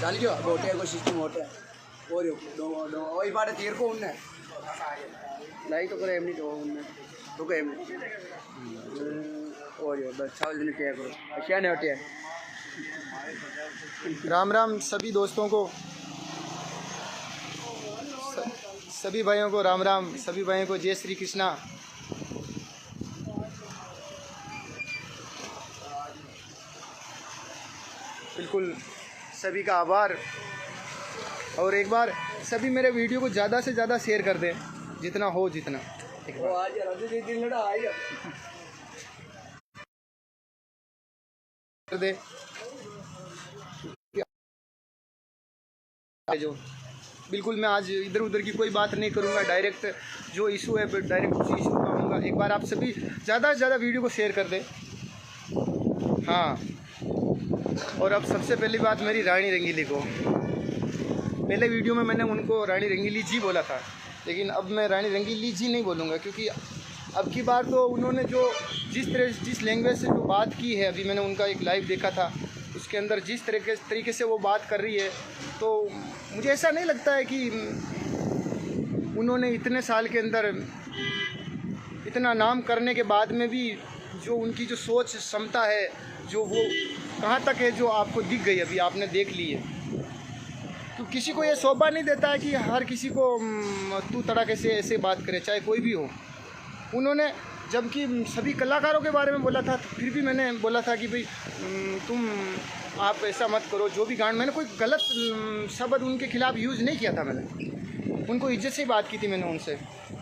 चालियो बोटे को सिस्टम होता है और दो वही बात तीर को उन्ने लाई तो करे एमनी तो उन्ने तो के एमनी और यो बस चावल दिन क्या करो क्या नहीं होती है। राम राम सभी दोस्तों को, सभी भाइयों को राम राम, सभी भाइयों को जय श्री कृष्णा। बिल्कुल सभी का आभार। और एक बार सभी मेरे वीडियो को ज़्यादा से ज़्यादा शेयर कर दें, जितना हो जितना। कर दे जो बिल्कुल मैं आज इधर उधर की कोई बात नहीं करूँगा, डायरेक्ट जो इशू है डायरेक्ट उसी इशू पर आऊँगा। एक बार आप सभी ज़्यादा से ज़्यादा वीडियो को शेयर कर दें। हाँ, और अब सबसे पहली बात मेरी रानी रंगीली को। पहले वीडियो में मैंने उनको रानी रंगीली जी बोला था, लेकिन अब मैं रानी रंगीली जी नहीं बोलूँगा, क्योंकि अब की बार तो उन्होंने जिस लैंग्वेज से जो बात की है, अभी मैंने उनका एक लाइव देखा था, उसके अंदर जिस तरीके से वो बात कर रही है, तो मुझे ऐसा नहीं लगता है कि उन्होंने इतने साल के अंदर इतना नाम करने के बाद में भी जो उनकी जो सोच क्षमता है, जो वो कहाँ तक है, जो आपको दिख गई, अभी आपने देख ली है। तो किसी को ये शोभा नहीं देता है कि हर किसी को तू तड़ाके से ऐसे बात करे, चाहे कोई भी हो। उन्होंने जबकि सभी कलाकारों के बारे में बोला था, तो फिर भी मैंने बोला था कि भाई आप ऐसा मत करो, जो भी गान, मैंने कोई गलत शब्द उनके खिलाफ यूज़ नहीं किया था। मैंने उनको इज्जत से बात की थी मैंने उनसे।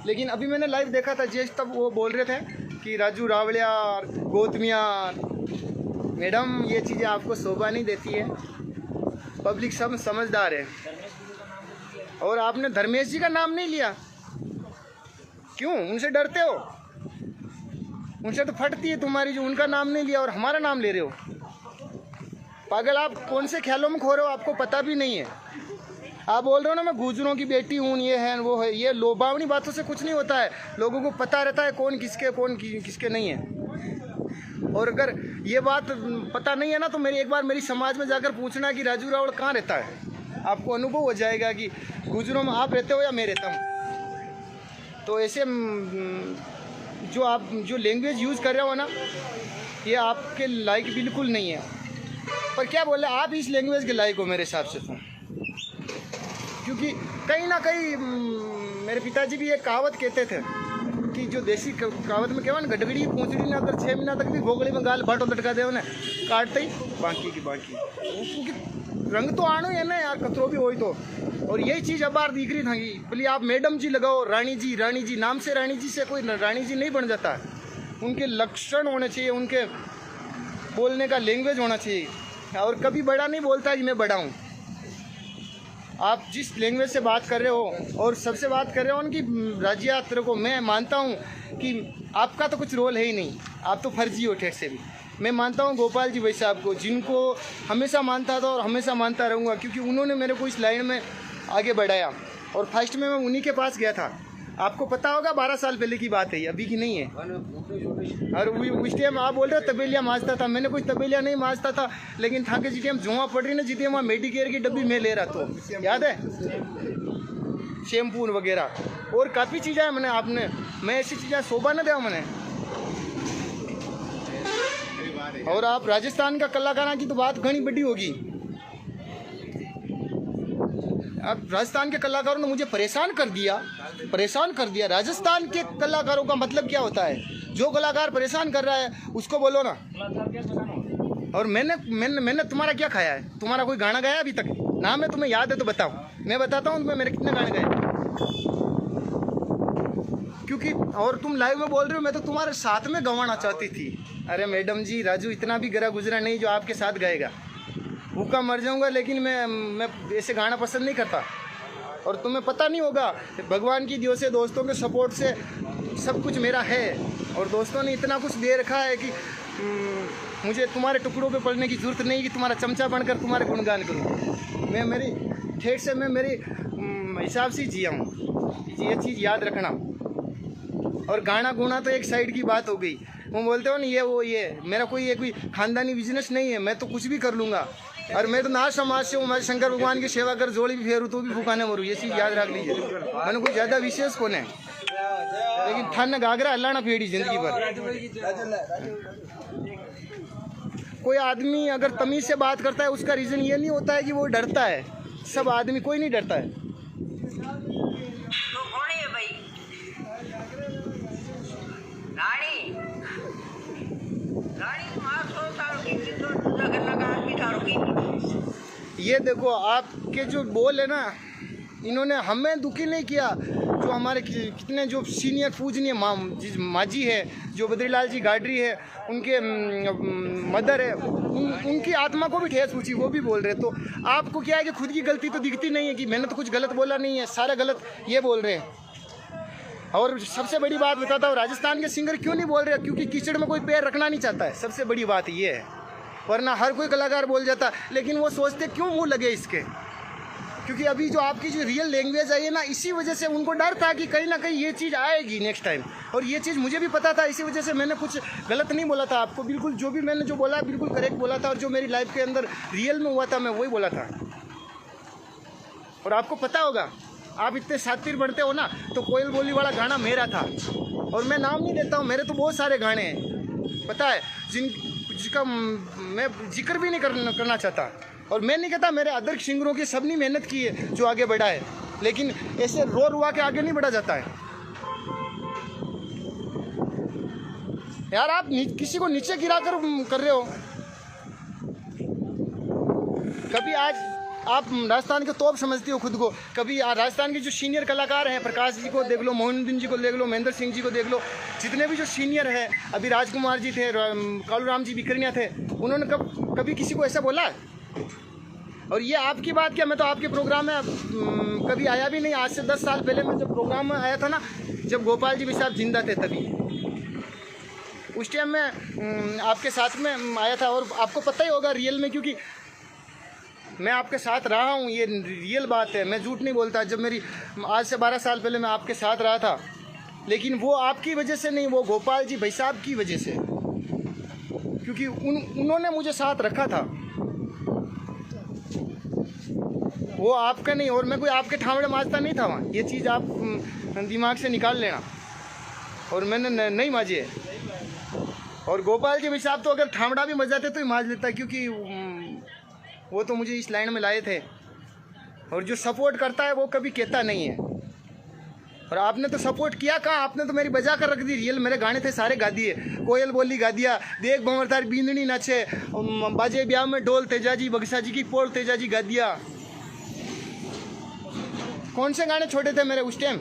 लेकिन अभी मैंने लाइव देखा था, जैसे तब वो बोल रहे थे कि राजू रावलिया, गौतमिया, मैडम ये चीज़ें आपको शोभा नहीं देती है, पब्लिक सब समझदार है। और आपने धर्मेश जी का नाम नहीं लिया, क्यों? उनसे डरते हो? उनसे तो फटती है तुम्हारी, जो उनका नाम नहीं लिया और हमारा नाम ले रहे हो। पागल, आप कौन से ख्यालों में खो रहे हो, आपको पता भी नहीं है। आप बोल रहे हो ना मैं गुजरों की बेटी हूँ, ये है वो है, ये लोभावनी बातों से कुछ नहीं होता है। लोगों को पता रहता है कौन किसके नहीं है। और अगर ये बात पता नहीं है ना, तो एक बार मेरी समाज में जाकर पूछना कि राजू रावल कहाँ रहता है, आपको अनुभव हो जाएगा कि गुजरों में आप रहते हो या मैं रहता हूँ। तो ऐसे जो आप जो लैंग्वेज यूज़ कर रहे हो ना, ये आपके लायक बिल्कुल नहीं है। पर क्या बोले, आप इस लैंग्वेज के लायक हो मेरे हिसाब से तो, क्योंकि कहीं ना कहीं मेरे पिताजी भी एक कहावत कहते थे कि जो देसी कहावत में कहवा ना, गडगड़ी पूंछड़ी ना अगर 6 महीना तक भी भोगड़ी में गाल बाटो लटका दे ना, काटते ही बाकी की बाकी, क्योंकि रंग तो आनो है ना यार, कतरो भी हो तो। और यही चीज़ अब बार दिख रही थी, बोली आप मैडम जी लगाओ, रानी जी नाम से रानी जी से कोई रानी जी नहीं बन जाता है। उनके लक्षण होने चाहिए, उनके बोलने का लैंग्वेज होना चाहिए। और कभी बड़ा नहीं बोलता कि मैं बड़ा हूँ। आप जिस लैंग्वेज से बात कर रहे हो और सबसे बात कर रहे हो उनकी राज्य यात्रा को, मैं मानता हूँ कि आपका तो कुछ रोल है ही नहीं, आप तो फर्जी हो ठेठ से भी। मैं मानता हूँ गोपाल जी भाई साहब को, जिनको हमेशा मानता था और हमेशा मानता रहूँगा, क्योंकि उन्होंने मेरे को इस लाइन में आगे बढ़ाया। और फर्स्ट में मैं उन्हीं के पास गया था। आपको पता होगा 12 साल पहले की बात है, अभी की नहीं है। और उस टाइम आप बोल रहे हो तबेलिया मांजता था, मैंने कोई तबेलिया नहीं मांजता था, लेकिन था कि जिस टाइम जुआ पड़ रही ना, जितने वहाँ मेडिकेयर की डब्बी में ले रहा, तो याद है, शैम्पू वगैरह और काफ़ी चीज़ें हैं। मैं ऐसी चीज़ें शोभा न देवा मैंने। और आप राजस्थान का कलाकारों की तो बात घनी बड़ी होगी। अब राजस्थान के कलाकारों ने मुझे परेशान कर दिया। राजस्थान के कलाकारों का मतलब क्या होता है? जो कलाकार परेशान कर रहा है उसको बोलो ना। और मैंने तुम्हारा क्या खाया है? तुम्हारा कोई गाना गाया अभी तक? नाम है तुम्हें याद है तो बताओ, मैं बताता हूँ तुम्हें मेरे कितने गाने गाए। क्योंकि और तुम लाइव में बोल रहे हो मैं तो तुम्हारे साथ में गवाना चाहती थी। अरे मैडम जी, राजू इतना भी गरा गुजरा नहीं जो आपके साथ गाएगा। भूखा मर जाऊंगा, लेकिन मैं ऐसे गाना पसंद नहीं करता। और तुम्हें पता नहीं होगा, भगवान की दियो से, दोस्तों के सपोर्ट से सब कुछ मेरा है। और दोस्तों ने इतना कुछ दे रखा है कि मुझे तुम्हारे टुकड़ों पे पड़ने की ज़रूरत नहीं कि तुम्हारा चमचा बनकर तुम्हारे गुणगान करूँ। मैं मेरी ठेठ से मैं मेरे हिसाब से जिया हूँ, ये चीज़ याद रखना। और गाना गुना तो एक साइड की बात हो गई। वो बोलते हो ना ये मेरा कोई खानदानी बिजनेस नहीं है, मैं तो कुछ भी कर लूँगा। और मैं तो नाथ समाज से हूँ, मैं शंकर भगवान की सेवा कर जोड़ी भी फेरू तो भी भूखा नहीं मरूँ, ये चीज़ याद रख लीजिए। मैंने कोई ज़्यादा विशेष कौन है, लेकिन ठन घाघरा अल्लाह फेड़ी जिंदगी भर। कोई आदमी अगर तमीज़ से बात करता है उसका रीज़न ये नहीं होता है कि वो डरता है। सब आदमी, कोई नहीं डरता है। ये देखो आपके जो बोल है ना, इन्होंने हमें दुखी नहीं किया। जो हमारे कितने जो सीनियर पूजनीय माजी है, जो बद्रीलाल जी गाडरी है, उनके मदर है, उनकी आत्मा को भी ठेस पहुंची, वो भी बोल रहे। तो आपको क्या है कि खुद की गलती तो दिखती नहीं है कि मैंने तो कुछ गलत बोला नहीं है, सारा गलत ये बोल रहे हैं। और सबसे बड़ी बात बताता हूँ, राजस्थान के सिंगर क्यों नहीं बोल रहे? क्योंकि कीचड़ में कोई पैर रखना नहीं चाहता है, सबसे बड़ी बात ये है। वरना हर कोई कलाकार बोल जाता, लेकिन वो सोचते क्यों मुंह लगे इसके। क्योंकि अभी जो आपकी जो रियल लैंग्वेज आई है ना, इसी वजह से उनको डर था कि कहीं ना कहीं ये चीज़ आएगी नेक्स्ट टाइम। और ये चीज़ मुझे भी पता था, इसी वजह से मैंने कुछ गलत नहीं बोला था आपको। बिल्कुल जो भी मैंने जो बोला बिल्कुल करेक्ट बोला था, और जो मेरी लाइफ के अंदर रियल में हुआ था मैं वही बोला था। और आपको पता होगा, आप इतने शातिर बनते हो ना, तो कोयल बोली वाला गाना मेरा था। और मैं नाम नहीं देता हूँ, मेरे तो बहुत सारे गाने हैं पता है, जिसका मैं जिक्र भी नहीं करना चाहता। और मैं नहीं कहता मेरे अदर सिंगरों की सबने मेहनत की है जो आगे बढ़ा है, लेकिन ऐसे रो रुआ के आगे नहीं बढ़ा जाता है यार। आप किसी को नीचे गिरा कर रहे हो। कभी आज आप राजस्थान के तोप समझते हो खुद को, कभी राजस्थान के जो सीनियर कलाकार हैं, प्रकाश जी को देख लो, मोहिनुद्दीन जी को देख लो, महेंद्र सिंह जी को देख लो, जितने भी जो सीनियर हैं, अभी राजकुमार जी थे, कालूराम जी बिकरनिया थे, उन्होंने कभी किसी को ऐसा बोला? और ये आपकी बात क्या, मैं तो आपके प्रोग्राम में कभी आया भी नहीं। आज से 10 साल पहले मैं जब प्रोग्राम में आया था ना, जब गोपाल जी भी साहब जिंदा थे, तभी उस टाइम में आपके साथ में आया था। और आपको पता ही होगा रियल में, क्योंकि मैं आपके साथ रहा हूँ, ये रियल बात है, मैं झूठ नहीं बोलता। जब मेरी आज से 12 साल पहले मैं आपके साथ रहा था, लेकिन वो आपकी वजह से नहीं, वो गोपाल जी भाई साहब की वजह से, क्योंकि उन्होंने मुझे साथ रखा था, वो आपका नहीं। और मैं कोई आपके ठावड़े माजता नहीं था वहाँ, ये चीज़ आप दिमाग से निकाल लेना। और मैंने नहीं माजे। और गोपाल जी भाई साहब तो अगर ठावड़ा भी मजाते तो ही माज लेता, क्योंकि वो तो मुझे इस लाइन में लाए थे। और जो सपोर्ट करता है वो कभी कहता नहीं है। और आपने तो सपोर्ट किया कहाँ, आपने तो मेरी बजा कर रख दी। रियल मेरे गाने थे सारे गा दिए, कोयल बोली गा दिया, देख भंवर तार बींदनी नाचे, बाजे ब्याह में ढोल तेजाजी, बक्सा जी की पोल तेजाजी गा दिया। कौन से गाने छोटे थे मेरे उस टाइम?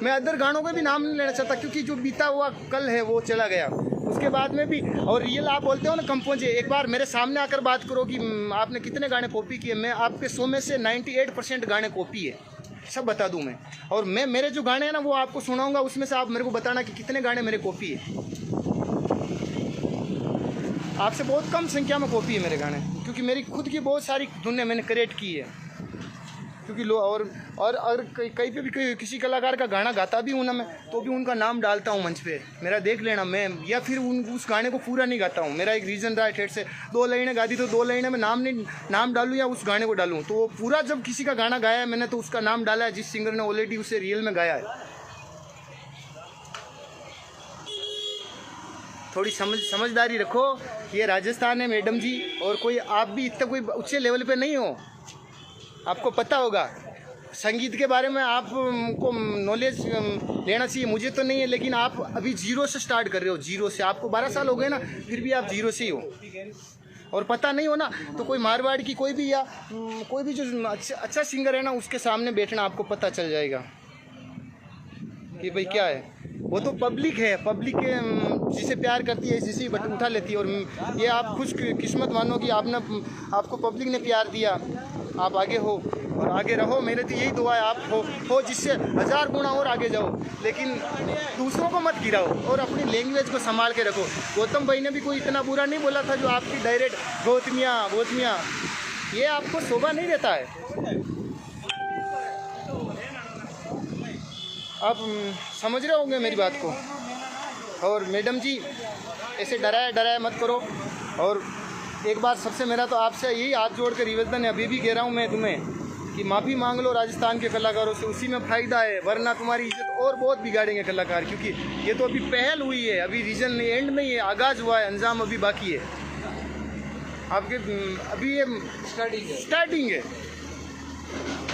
मैं अदर गानों का भी नाम नहीं लेना चाहता, क्योंकि जो बीता हुआ कल है वो चला गया। उसके बाद में भी, और रियल आप बोलते हो ना कम पहुँचे, एक बार मेरे सामने आकर बात करो कि आपने कितने गाने कॉपी किए। मैं आपके 100 में से 98% गाने कॉपी है, सब बता दूं मैं। और मैं मेरे जो गाने हैं ना वो आपको सुनाऊंगा, उसमें से आप मेरे को बताना कि कितने गाने मेरे कॉपी है। आपसे बहुत कम संख्या में कॉपी है मेरे गाने, क्योंकि मेरी खुद की बहुत सारी धुनें मैंने क्रिएट की है। क्योंकि और कहीं पे भी किसी कलाकार का गाना गाता भी हूँ ना मैं, तो भी उनका नाम डालता हूँ मंच पे, मेरा देख लेना। मैं या फिर उस गाने को पूरा नहीं गाता हूँ। मेरा एक रीज़न रहा है ठेठ से, 2 लाइनें गा दी तो 2 लाइनें में नाम डालूँ या उस गाने को डालूँ। तो पूरा जब किसी का गाना गाया है मैंने, तो उसका नाम डाला है जिस सिंगर ने ऑलरेडी उसे रियल में गाया है। थोड़ी समझदारी रखो। ये राजस्थान है मैडम जी, और कोई आप भी इतना कोई ऊँचे लेवल पे नहीं हो। आपको पता होगा संगीत के बारे में, आपको नॉलेज लेना चाहिए, मुझे तो नहीं है। लेकिन आप अभी 0 से स्टार्ट कर रहे हो, 0 से। आपको 12 साल हो गए ना, फिर भी आप 0 से ही हो। और पता नहीं हो ना, तो कोई मारवाड़ की कोई भी, या कोई भी जो अच्छा सिंगर है ना, उसके सामने बैठना, आपको पता चल जाएगा कि भाई क्या है। वो तो पब्लिक है, पब्लिक के जिसे प्यार करती है जिसे बट उठा लेती है। और ये आप खुश किस्मत मानो कि आपको पब्लिक ने प्यार दिया, आप आगे हो और आगे रहो। मेरे तो यही दुआ है, आप हो जिससे 1000 गुना और आगे जाओ, लेकिन दूसरों को मत गिराओ और अपनी लैंग्वेज को संभाल के रखो। गौतम भाई ने भी कोई इतना बुरा नहीं बोला था जो आपकी डायरेक्ट गौतमियाँ, ये आपको शोभा नहीं देता है। आप समझ रहे होंगे मेरी बात को। और मैडम जी ऐसे डराया मत करो। और एक बार सबसे मेरा तो आपसे यही हाथ जोड़ कर निवेदन है, अभी भी कह रहा हूँ मैं तुम्हें कि माफ़ी मांग लो राजस्थान के कलाकारों से, उसी में फ़ायदा है, वरना तुम्हारी इज्जत और बहुत बिगाड़ेंगे कलाकार। क्योंकि ये तो अभी पहल हुई है, अभी रीजन नहीं, एंड नहीं है, आगाज़ हुआ है, अंजाम अभी बाकी है। आपके अभी ये स्टार्टिंग है।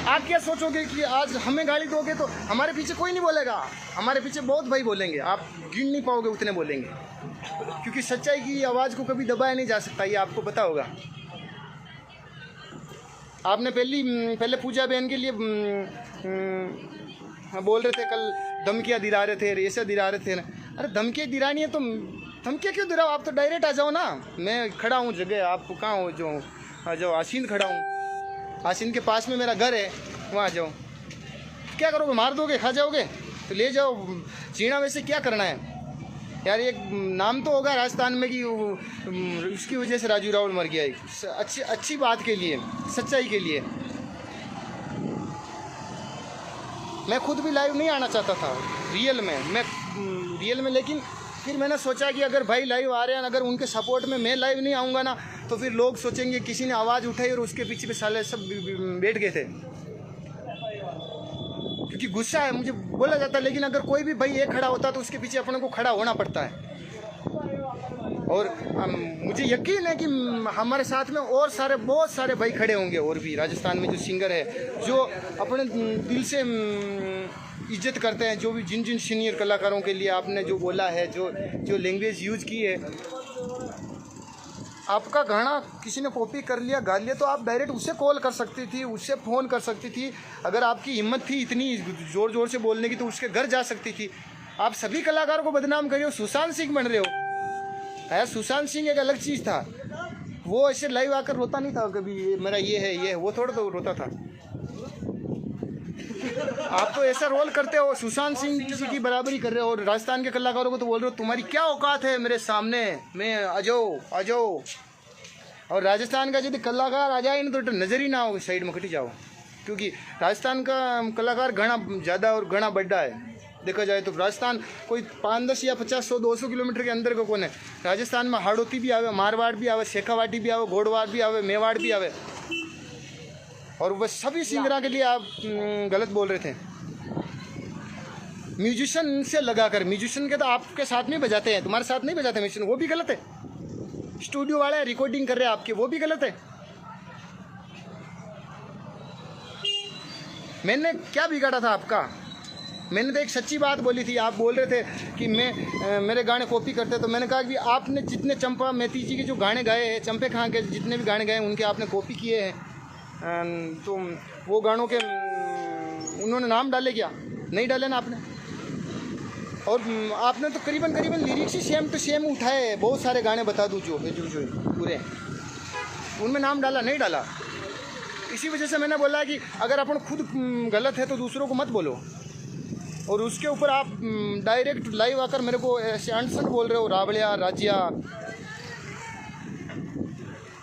आप क्या सोचोगे कि आज हमें गाली दोगे तो हमारे पीछे कोई नहीं बोलेगा, हमारे पीछे बहुत भाई बोलेंगे, आप गिन नहीं पाओगे उतने बोलेंगे, क्योंकि सच्चाई की आवाज़ को कभी दबाया नहीं जा सकता, ये आपको पता होगा। आपने पहले पूजा बहन के लिए बोल रहे थे, कल धमकियाँ दिला रहे थे, ऐसे दिला रहे थे ना। अरे धमकियाँ दिलानी है तो धमकियाँ क्यों दिलाओ, आप तो डायरेक्ट आ जाओ ना। मैं खड़ा हूँ जगह, आप कहाँ हो? जो आ जाओ, आसीन खड़ा हूँ, आसीन के पास में मेरा घर है, वहाँ आ जाओ। क्या करोगे, मार दोगे, खा जाओगे? तो ले जाओ, जीना वैसे क्या करना है यार। एक नाम तो होगा राजस्थान में कि उसकी वजह से राजू रावल मर गया, अच्छी बात के लिए, सच्चाई के लिए। मैं खुद भी लाइव नहीं आना चाहता था रियल में, लेकिन फिर मैंने सोचा कि अगर भाई लाइव आ रहे हैं, अगर उनके सपोर्ट में मैं लाइव नहीं आऊँगा ना, तो फिर लोग सोचेंगे किसी ने आवाज़ उठाई और उसके पीछे पे साले सब बैठ गए थे, क्योंकि गुस्सा है, मुझे बोला जाता है। लेकिन अगर कोई भी भाई एक खड़ा होता तो उसके पीछे अपने को खड़ा होना पड़ता है। और मुझे यकीन है कि हमारे साथ में और बहुत सारे भाई खड़े होंगे, और भी राजस्थान में जो सिंगर है, जो अपने दिल से इज्जत करते हैं, जो भी जिन सीनियर कलाकारों के लिए आपने जो बोला है, जो लैंग्वेज यूज की है। आपका गाना किसी ने कॉपी कर लिया, गा लिया, तो आप डायरेक्ट उससे कॉल कर सकती थी, उससे फ़ोन कर सकती थी। अगर आपकी हिम्मत थी इतनी ज़ोर से बोलने की, तो उसके घर जा सकती थी। आप सभी कलाकारों को बदनाम कर रहे हो, सुशांत सिंह बन रहे हो यार। सुशांत सिंह एक अलग चीज़ था, वो ऐसे लाइव आकर रोता नहीं था कभी, मेरा ये है, वो थोड़ा तो रोता था। आप तो ऐसा रोल करते हो, सुशांत सिंह किसी की बराबरी कर रहे हो, और राजस्थान के कलाकारों को तो बोल रहे हो तुम्हारी क्या औकात है मेरे सामने, मैं आ जाओ। और राजस्थान का यदि कलाकार आ जाए ना तो नज़र ही ना हो, साइड में खटी जाओ, क्योंकि राजस्थान का कलाकार घना ज़्यादा और घना बड़ा है। देखा जाए तो राजस्थान कोई 5-10 या 50, 100, 200 किलोमीटर के अंदर का कौन है। राजस्थान में हाड़ौती भी आवे, मारवाड़ भी आवे, शेखावाटी भी आवे, घोड़वाड़ भी आवे, मेवाड़ भी आवे। और वह सभी सिंगरों के लिए आप गलत बोल रहे थे। म्यूजिशियन से लगाकर, म्यूजिशियन के तो आपके साथ में बजाते हैं, तुम्हारे साथ नहीं बजाते म्यूजिशियन, वो भी गलत है। स्टूडियो वाले रिकॉर्डिंग कर रहे हैं आपके, वो भी गलत है। मैंने क्या बिगाड़ा था आपका? मैंने तो एक सच्ची बात बोली थी। आप बोल रहे थे कि मेरे गाने कॉपी करते, तो मैंने कहा कि आपने जितने चंपा मैती जी के जो गाने गाए हैं, चंपे खां के जितने भी गाने गाए हैं, उनके आपने कॉपी किए हैं, तो वो गानों के उन्होंने नाम डाले क्या? नहीं डाले ना आपने। और आपने तो करीबन लिरिक्स ही सेम टू सेम उठाए हैं। बहुत सारे गाने बता दूँ जो पूरे, उनमें नाम डाला नहीं डाला। इसी वजह से मैंने बोला कि अगर अपन खुद गलत है तो दूसरों को मत बोलो। और उसके ऊपर आप डायरेक्ट लाइव आकर मेरे को ऐसे अनसन बोल रहे हो, रावड़िया राजिया।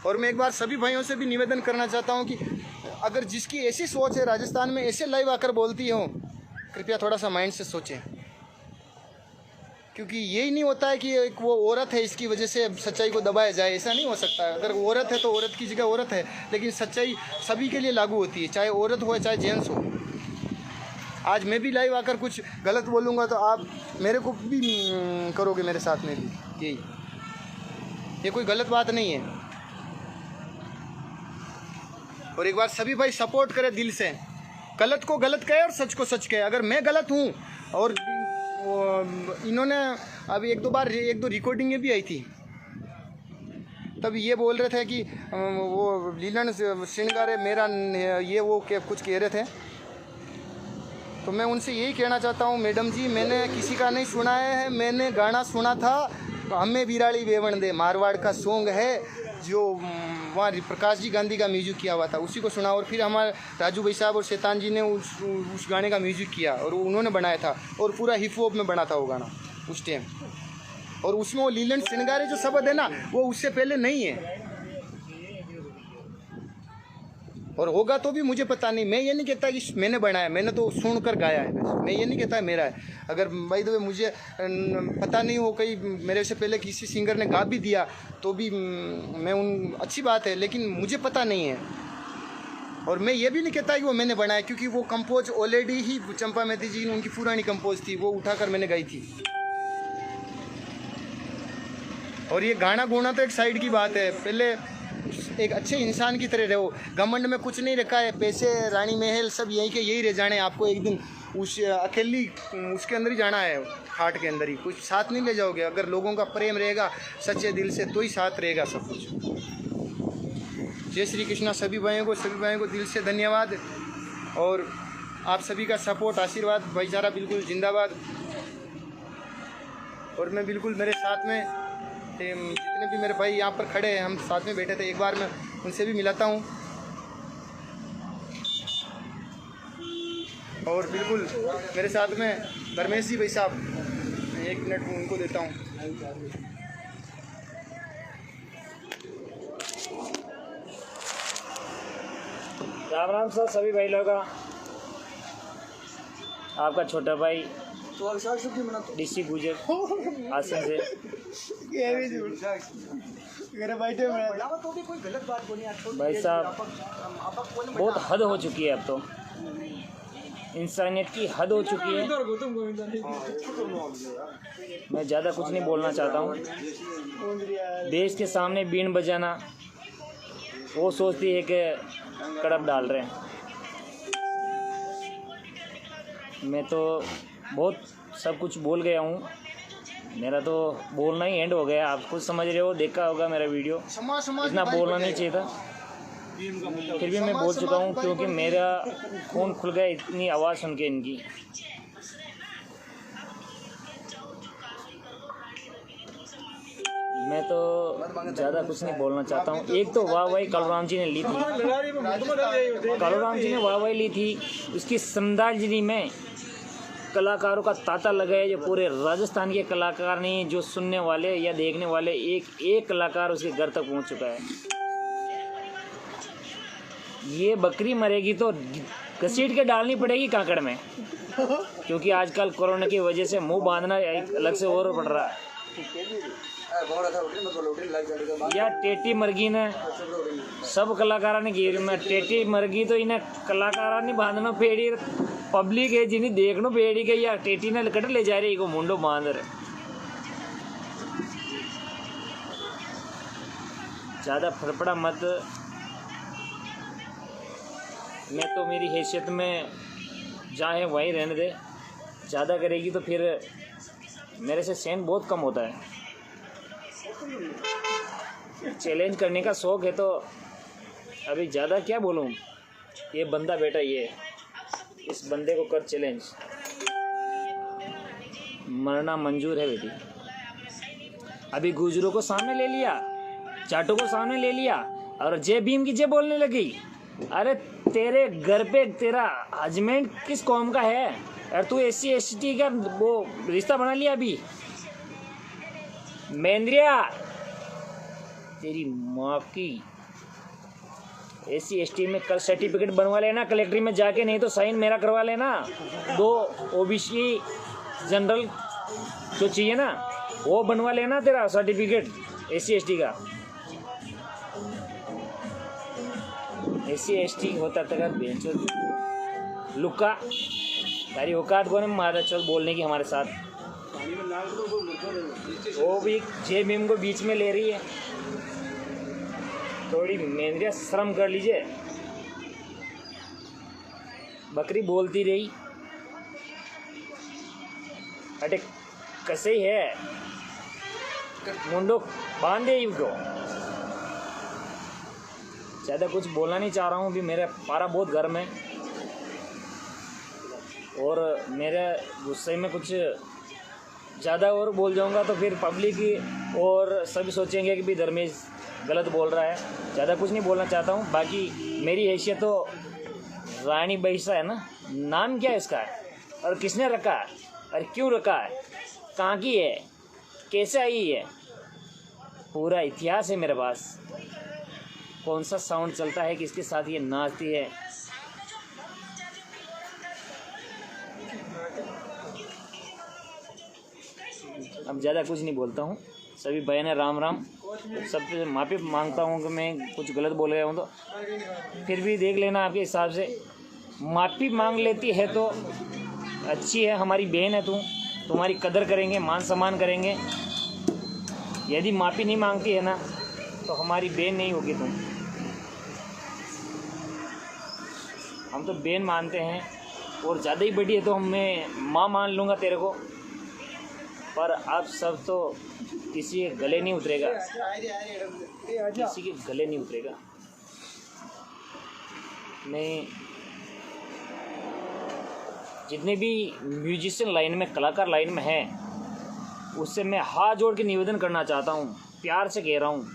और मैं एक बार सभी भाइयों से भी निवेदन करना चाहता हूं कि अगर जिसकी ऐसी सोच है राजस्थान में ऐसे लाइव आकर बोलती हो, कृपया थोड़ा सा माइंड से सोचें, क्योंकि यही नहीं होता है कि एक वो औरत है इसकी वजह से सच्चाई को दबाया जाए। ऐसा नहीं हो सकता है। अगर औरत है तो औरत की जगह औरत है, लेकिन सच्चाई सभी के लिए लागू होती है, चाहे औरत हो चाहे जेंट्स हो। आज मैं भी लाइव आकर कुछ गलत बोलूँगा तो आप मेरे को भी करोगे, मेरे साथ में भी यही। ये कोई गलत बात नहीं है। और एक बार सभी भाई सपोर्ट करें दिल से, गलत को गलत कहे और सच को सच कहे। अगर मैं गलत हूँ, और इन्होंने अभी एक दो रिकॉर्डिंगें भी आई थी, तब ये बोल रहे थे कि वो लीलन श्रृंगार मेरा ये वो कुछ कह रहे थे। तो मैं उनसे यही कहना चाहता हूँ, मैडम जी, मैंने किसी का नहीं सुना है, मैंने गाना सुना था हमें बिराड़ी बेवण दे, मारवाड़ का सॉन्ग है, जो वहाँ प्रकाश जी गांधी का म्यूजिक किया हुआ था, उसी को सुना। और फिर हमारे राजू भाई साहब और शैतान जी ने उस गाने का म्यूजिक किया, और उन्होंने बनाया था, और पूरा हिप हॉप में बना था वो गाना उस टाइम। और उसमें वो लीलन श्रृंगार जो शब्द है ना, वो उससे पहले नहीं है। और होगा तो भी मुझे पता नहीं। मैं ये नहीं कहता कि मैंने बनाया, मैंने तो सुनकर गाया है बस। मैं ये नहीं कहता मेरा है। अगर भाई तो मुझे पता नहीं हो, कहीं मेरे से पहले किसी सिंगर ने गा भी दिया तो भी मैं अच्छी बात है, लेकिन मुझे पता नहीं है। और मैं ये भी नहीं कहता कि वो मैंने बनाया, क्योंकि वो कंपोज ऑलरेडी ही चंपा मेहती जी उनकी पुरानी कंपोज थी, वो उठाकर मैंने गाई थी। और ये गाना गोना तो एक साइड की बात है, पहले एक अच्छे इंसान की तरह रहो। घमंड में कुछ नहीं रखा है, पैसे रानी महल सब यहीं के यही रह जाने। आपको एक दिन उस अकेली उसके अंदर ही जाना है, खाट के अंदर ही, कुछ साथ नहीं ले जाओगे। अगर लोगों का प्रेम रहेगा सच्चे दिल से तो ही साथ रहेगा सब कुछ। जय श्री कृष्णा सभी भाइयों को दिल से धन्यवाद। और आप सभी का सपोर्ट, आशीर्वाद, भाईचारा बिल्कुल जिंदाबाद। और मैं बिल्कुल मेरे साथ में जितने भी मेरे भाई यहाँ पर खड़े हैं, हम साथ में बैठे थे, एक बार मैं उनसे भी मिलाता हूँ। और बिल्कुल मेरे साथ में धर्मेश जी भाई साहब, 1 मिनट उनको देता हूँ। राम राम सर सभी भाई लोगों का। आपका छोटा भाई डीसी गुजर आसन से। भाई साहब बहुत हद हो चुकी है, अब तो इंसानियत की हद हो चुकी है। मैं ज़्यादा कुछ नहीं बोलना चाहता हूँ। देश के सामने बीन बजाना, वो सोचती है कि कड़प डाल रहे हैं। मैं तो बहुत सब कुछ बोल गया हूँ, मेरा तो बोलना ही एंड हो गया। आप खुद समझ रहे हो, देखा होगा मेरा वीडियो, इतना बोलना नहीं चाहिए था, फिर भी मैं बोल चुका हूँ, क्योंकि मेरा खून खुल गया इतनी आवाज़ सुन के इनकी। मैं तो ज़्यादा कुछ नहीं बोलना चाहता हूँ। एक तो वाहवाही कालूराम जी ने ली थी, कालूराम जी ने वाहवाही ली थी, उसकी श्रद्धांजलि में कलाकारों का तांता लगाया। जो पूरे राजस्थान के कलाकार नहीं, जो सुनने वाले या देखने वाले एक कलाकार उसके घर तक पहुंच चुका है। ये बकरी मरेगी तो घसीट के डालनी पड़ेगी कांकड़ में, क्योंकि आजकल कोरोना की वजह से मुंह बांधना एक अलग से और पड़ रहा है। या टेटी मरगी ने सब कलाकारा ने गिर में टेटी मरगी तो इन्हें कलाकारा नहीं बांधना पेड़ी, पब्लिक है जिन्हें देखना पेड़ी के या टेटी ने कट ले जा रही को मुंडो बांध रहे। ज़्यादा फड़फड़ा मत। मैं तो मेरी हैसियत में जहाँ है वहीं रहने दे। ज़्यादा करेगी तो फिर मेरे से सहन बहुत कम होता है। चैलेंज करने का शौक़ है तो अभी ज़्यादा क्या बोलूँ। ये बंदा बेटा, ये इस बंदे को कर चैलेंज, मरना मंजूर है बेटी। अभी गुजरों को सामने ले लिया, जाटों को सामने ले लिया और जय भीम की जय बोलने लगी। अरे तेरे घर पे तेरा हस्बैंड किस कौम का है और तू SC ST का वो रिश्ता बना लिया अभी। मेंद्रिया तेरी माँ की SC ST में कल सर्टिफिकेट बनवा लेना कलेक्ट्री में जाके, नहीं तो साइन मेरा करवा लेना। 2 OBC जनरल जो चाहिए ना वो बनवा लेना तेरा सर्टिफिकेट SC ST का। SC ST होता तेरा बेंचो लुक्का, तारी औकात को नहीं मारा चल बोलने की हमारे साथ। वो भी जय भीम को बीच में ले रही है। थोड़ी मेंद्रिया शर्म कर लीजिए। बकरी बोलती रही, अटे कैसे ही है मुंडो बांध दे इनको। ज़्यादा कुछ बोलना नहीं चाह रहा हूँ। अभी मेरा पारा बहुत गर्म है और मेरे गुस्से में कुछ ज़्यादा और बोल जाऊँगा तो फिर पब्लिक और सभी सोचेंगे कि भी धर्मेश गलत बोल रहा है। ज़्यादा कुछ नहीं बोलना चाहता हूँ। बाकी मेरी हैसियत तो रानी बैसा है ना, नाम क्या है इसका और किसने रखा है और क्यों रखा है, कहाँ की है, कैसे आई है, पूरा इतिहास है मेरे पास। कौन सा साउंड चलता है, किसके साथ ये नाचती है। अब ज़्यादा कुछ नहीं बोलता हूँ, सभी बहन है राम राम। सब माफ़ी मांगता हूँ कि मैं कुछ गलत बोल गया हूँ, तो फिर भी देख लेना आपके हिसाब से। माफ़ी मांग लेती है तो अच्छी है, हमारी बहन है तू, तुम्हारी कदर करेंगे, मान सम्मान करेंगे। यदि माफ़ी नहीं मांगती है ना तो हमारी बहन नहीं होगी तुम। हम तो बहन मानते हैं, और ज़्यादा ही बड़ी है तो मैं माँ मान लूँगा तेरे को, पर अब सब तो किसी के गले नहीं उतरेगा, किसी के गले नहीं उतरेगा। मैं जितने भी म्यूजिशियन लाइन में, कलाकार लाइन में हैं, उससे मैं हाथ जोड़ के निवेदन करना चाहता हूँ, प्यार से कह रहा हूँ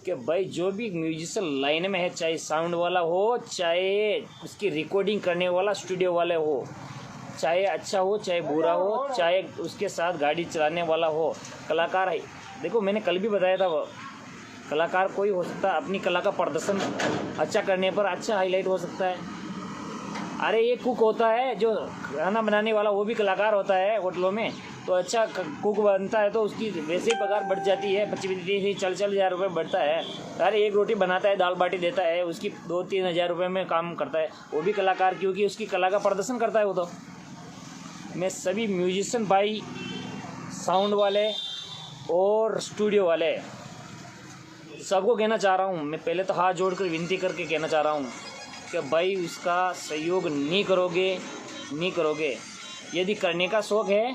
कि भाई जो भी म्यूजिशियन लाइन में है, चाहे साउंड वाला हो, चाहे उसकी रिकॉर्डिंग करने वाला स्टूडियो वाले हो, चाहे अच्छा हो चाहे बुरा हो, चाहे उसके साथ गाड़ी चलाने वाला हो, कलाकार है। देखो मैंने कल भी बताया था, वो कलाकार कोई हो सकता है, अपनी कला का प्रदर्शन अच्छा करने पर अच्छा हाईलाइट हो सकता है। अरे ये कुक होता है जो खाना बनाने वाला, वो भी कलाकार होता है होटलों में, तो अच्छा कुक बनता है तो उसकी वैसे ही पगार बढ़ जाती है, 25-30 हज़ार रुपये बढ़ता है। अरे एक रोटी बनाता है, दाल बाटी देता है, उसकी 2-3 हज़ार रुपये में काम करता है, वो भी कलाकार, क्योंकि उसकी कला का प्रदर्शन करता है वो। तो मैं सभी म्यूजिशियन भाई, साउंड वाले और स्टूडियो वाले सबको कहना चाह रहा हूँ, मैं पहले तो हाथ जोड़कर विनती करके कहना चाह रहा हूँ कि भाई उसका सहयोग नहीं करोगे। यदि करने का शौक़ है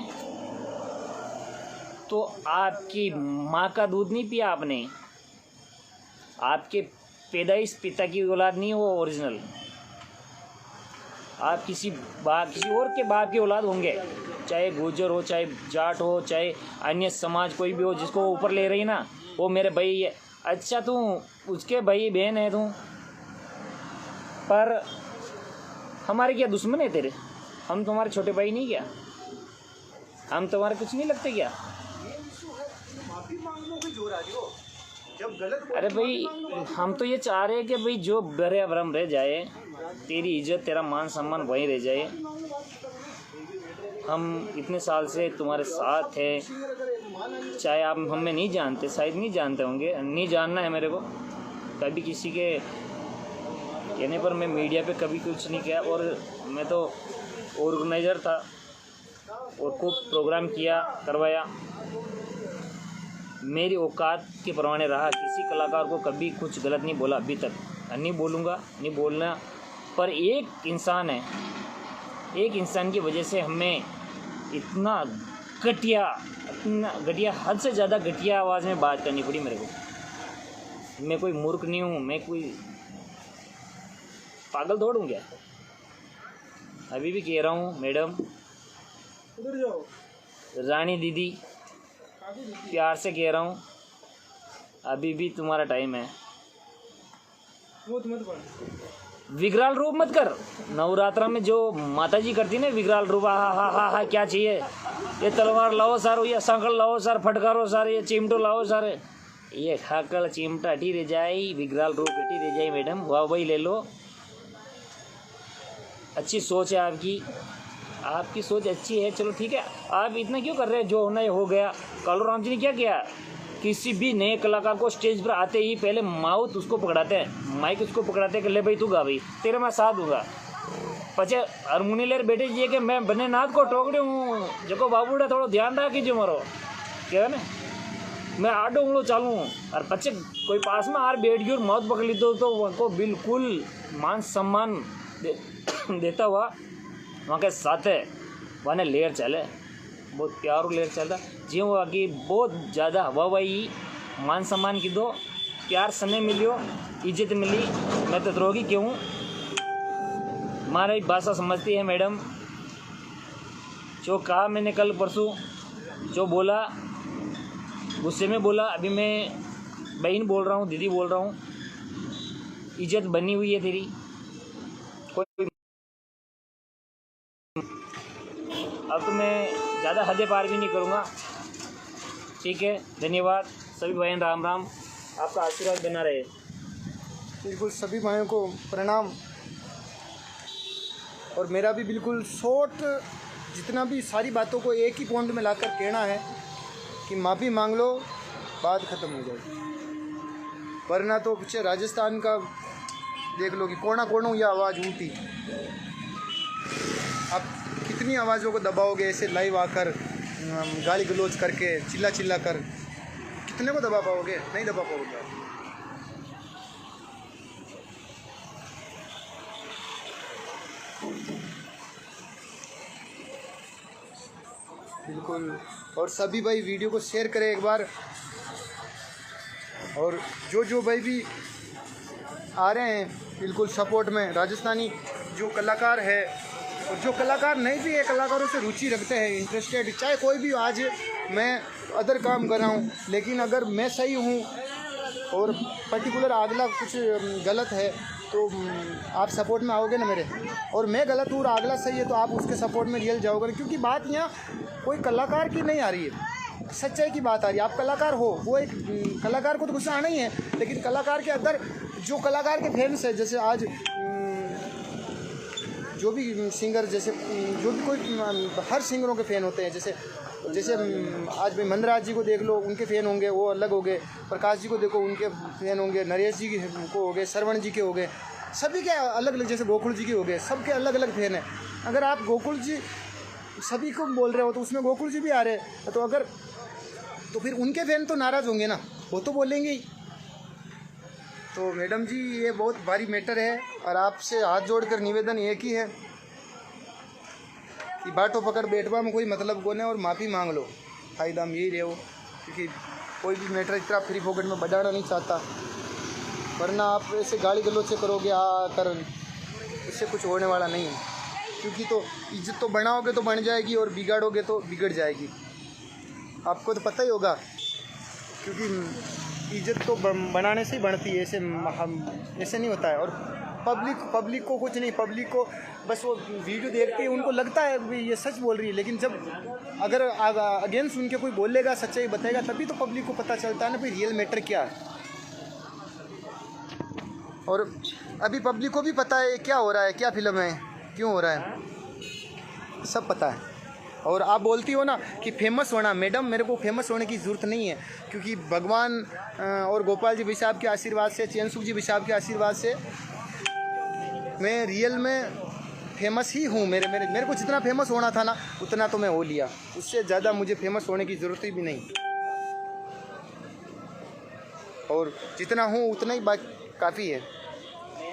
तो आपकी माँ का दूध नहीं पिया आपने, आपके पैदाइश पिता की औलाद नहीं हो ओरिजिनल, आप किसी और के बाप की औलाद होंगे, चाहे गुर्जर हो, चाहे जाट हो, चाहे अन्य समाज कोई भी हो, जिसको ऊपर ले रही ना वो मेरे भाई है। अच्छा तू उसके भाई बहन है तू, पर हमारे क्या दुश्मन है तेरे? हम तुम्हारे छोटे भाई नहीं क्या? हम तुम्हारे कुछ नहीं लगते क्या? अरे भाई हम तो ये चाह रहे हैं कि भाई जो बरे भरम रह जाए, तेरी इज्जत तेरा मान सम्मान वहीं रह जाए। हम इतने साल से तुम्हारे साथ हैं, चाहे आप हमें नहीं जानते, शायद नहीं जानते होंगे, नहीं जानना है मेरे को। कभी किसी के कहने पर मैं मीडिया पे कभी कुछ नहीं किया, और मैं तो ऑर्गेनाइज़र था और खूब प्रोग्राम किया, करवाया, मेरी औकात के परवाने रहा। किसी कलाकार को कभी कुछ गलत नहीं बोला अभी तक, नहीं बोलूँगा, नहीं बोलना। पर एक इंसान है, एक इंसान की वजह से हमें इतना घटिया, हद से ज़्यादा घटिया आवाज़ में बात करनी पड़ी मेरे को। मैं कोई मूर्ख नहीं हूँ, मैं कोई पागल थोड़ा हूँ क्या? अभी भी कह रहा हूँ मैडम, रानी दीदी, प्यार से कह रहा हूँ, अभी भी तुम्हारा टाइम है। विकराल रूप मत कर। नवरात्रा में जो माता जी करती ना विकराल रूप, हा क्या चाहिए? ये तलवार लाओ सर, ये संकल लाओ सर, फटकारो सर, ये चिमटो लाओ सर, ये खाकड़ चिमटा हटी रह जाए, विकराल रूप हटी रह जाए। मैडम वाह वही ले लो, अच्छी सोच है आपकी सोच अच्छी है, चलो ठीक है। आप इतना क्यों कर रहे हैं? जो होना है हो गया। कालू राम जी ने क्या किया? किसी भी नए कलाकार को स्टेज पर आते ही पहले माउथ उसको पकड़ाते हैं, माइक उसको पकड़ाते हैं कि ले भाई तू गा भाई, तेरे मैं साथ दूंगा। पचे हारमोनी लेर बैठे जी कि मैं बने नाथ को टोकड़े हूँ, जो बाबूड़ा थोड़ा ध्यान रहा कीजिए मारो, क्या है ना, मैं आडो उंगलो चालू हूँ। और पचे कोई पास में आर बैठ गई और माउथ पकड़ ली तो उनको बिल्कुल मान सम्मान देता हुआ वहाँ के साथ है वहाँ लेयर चले, बहुत प्यार लेयर चलता जी। वो आगे बहुत ज़्यादा हवा वही मान सम्मान की दो, प्यार सने मिलियो, इज्जत मिली। मैं तो द्रोही क्यों? हमारी भाषा समझती है मैडम। जो कहा मैंने कल परसों, जो बोला गुस्से में बोला, अभी मैं बहन बोल रहा हूँ, दीदी बोल रहा हूँ, इज्जत बनी हुई है तेरी। कोई अब तो मैं ज़्यादा हदें पार भी नहीं करूँगा, ठीक है। धन्यवाद सभी बहन, राम राम, आपका आशीर्वाद बना रहे। बिल्कुल सभी भाइयों को प्रणाम। और मेरा भी बिल्कुल शॉर्ट जितना भी सारी बातों को एक ही पॉइंट में लाकर कहना है कि माफ़ी मांग लो, बात ख़त्म हो जाएगी। वरना तो पीछे राजस्थान का देख लो कि कोना कोनों ये आवाज़ उठी। आप कितनी आवाज़ों को दबाओगे ऐसे लाइव आकर, गाली गलौज करके, चिल्ला चिल्ला कर, कितने को दबा पाओगे? नहीं दबा पाओगे आप। बिल्कुल। और सभी भाई वीडियो को शेयर करें एक बार। और जो भाई भी आ रहे हैं बिल्कुल सपोर्ट में, राजस्थानी जो कलाकार है और जो कलाकार नहीं भी है, कलाकारों से रुचि रखते हैं, इंटरेस्टेड, चाहे कोई भी, आज मैं अदर काम कर रहा हूँ लेकिन अगर मैं सही हूँ और पर्टिकुलर अगला कुछ गलत है तो आप सपोर्ट में आओगे ना मेरे, और मैं गलत हूँ और अगला सही है तो आप उसके सपोर्ट में रियल जाओगे। क्योंकि बात यहाँ कोई कलाकार की नहीं आ रही है, सच्चाई की बात आ रही है। आप कलाकार हो, वो एक कलाकार को तो गुस्सा आना ही है, लेकिन कलाकार के अंदर जो कलाकार के फैंस है, जैसे आज जो भी सिंगर, जैसे जो भी कोई, हर सिंगरों के फ़ैन होते हैं। जैसे आज भाई मंदराज जी को देख लो, उनके फ़ैन होंगे, वो अलग हो गए। प्रकाश जी को देखो, उनके फ़ैन होंगे। नरेश जी को हो गए, श्रवण जी के हो गए, सभी के अलग अलग, जैसे गोकुल जी के हो गए, सबके अलग अलग फ़ैन हैं। अगर आप गोकुल जी सभी को बोल रहे हो तो उसमें गोकुल जी भी आ रहे हैं, तो फिर उनके फ़ैन तो नाराज़ होंगे ना, वो तो बोलेंगे ही। तो मैडम जी ये बहुत भारी मैटर है और आपसे हाथ जोड़कर निवेदन एक ही है कि बाटो पकड़ बैठवा में कोई मतलब कोने और माफ़ी मांग लो, फ़ायदा हम यही रहे हो। क्योंकि कोई भी मैटर इतना फ्री फोकट में बढ़ाना नहीं चाहता, वरना आप ऐसे गाली गलौज से करोगे कर, इससे कुछ होने वाला नहीं है। क्योंकि तो इज्जत तो बनाओगे तो बन जाएगी और बिगाड़ोगे तो बिगड़ जाएगी, आपको तो पता ही होगा। क्योंकि इज्जत तो बनाने से ही बढ़ती है, ऐसे नहीं होता है। और पब्लिक को कुछ नहीं, पब्लिक को बस वो वीडियो देखते हैं, उनको लगता है कि ये सच बोल रही है, लेकिन जब अगर अगेंस्ट उनके कोई बोलेगा, सच्चाई बताएगा, तभी तो पब्लिक को पता चलता है ना भाई रियल मैटर क्या है। और अभी पब्लिक को भी पता है क्या हो रहा है, क्या फिल्म है, क्यों हो रहा है, सब पता है। और आप बोलती हो ना कि फेमस होना, मैडम मेरे को फेमस होने की ज़रूरत नहीं है। क्योंकि भगवान और गोपाल जी भाई साहब के आशीर्वाद से, चैनसुख जी भाई साहब के आशीर्वाद से मैं रियल में फेमस ही हूँ। मेरे को जितना फेमस होना था ना उतना तो मैं हो लिया, उससे ज़्यादा मुझे फेमस होने की ज़रूरत ही भी नहीं। और जितना हूँ उतना ही काफ़ी है।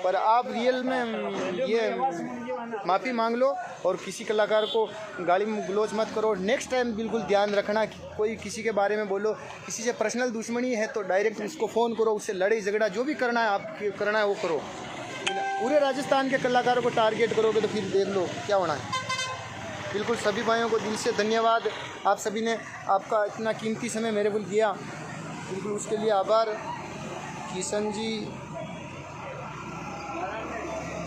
पर आप रियल में ये माफ़ी मांग लो और किसी कलाकार को गाली गलौज मत करो। नेक्स्ट टाइम बिल्कुल ध्यान रखना कि कोई किसी के बारे में बोलो, किसी से पर्सनल दुश्मनी है तो डायरेक्ट उसको फ़ोन करो, उससे लड़ाई झगड़ा जो भी करना है आप करना है वो करो। पूरे राजस्थान के कलाकारों को टारगेट करोगे तो फिर देख लो क्या होना है। बिल्कुल सभी भाइयों को दिल से धन्यवाद, आप सभी ने आपका इतना कीमती समय मेरे को दिया, बिल्कुल उसके लिए आभार। किशन जी,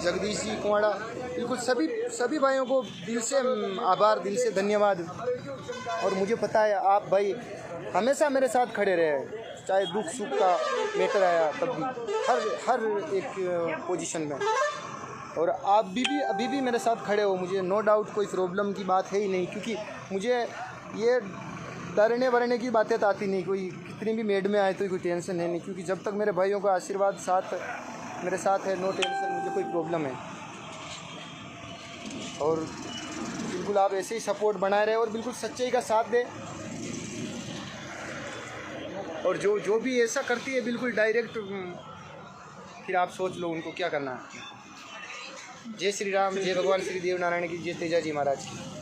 जगदीश जी कुमाड़ा, बिल्कुल सभी भाइयों को दिल से आभार, दिल से धन्यवाद। और मुझे पता है आप भाई हमेशा मेरे साथ खड़े रहे, चाहे दुख सुख का मैटर आया तब भी, हर एक पोजीशन में। और आप भी अभी भी मेरे साथ खड़े हो, मुझे नो डाउट कोई प्रॉब्लम की बात है ही नहीं। क्योंकि मुझे ये डरने वरने की बातें तो आती नहीं, कोई कितनी भी मेड में आए तो कोई टेंशन है नहीं। क्योंकि जब तक मेरे भाइयों का आशीर्वाद मेरे साथ है, नो टेंशन, मुझे कोई प्रॉब्लम है। और बिल्कुल आप ऐसे ही सपोर्ट बनाए रहे और बिल्कुल सच्चाई का साथ दे। और जो भी ऐसा करती है बिल्कुल डायरेक्ट, फिर आप सोच लो उनको क्या करना है। जय श्री राम, जय भगवान श्री देव नारायण की, जय तेजा जी महाराज की।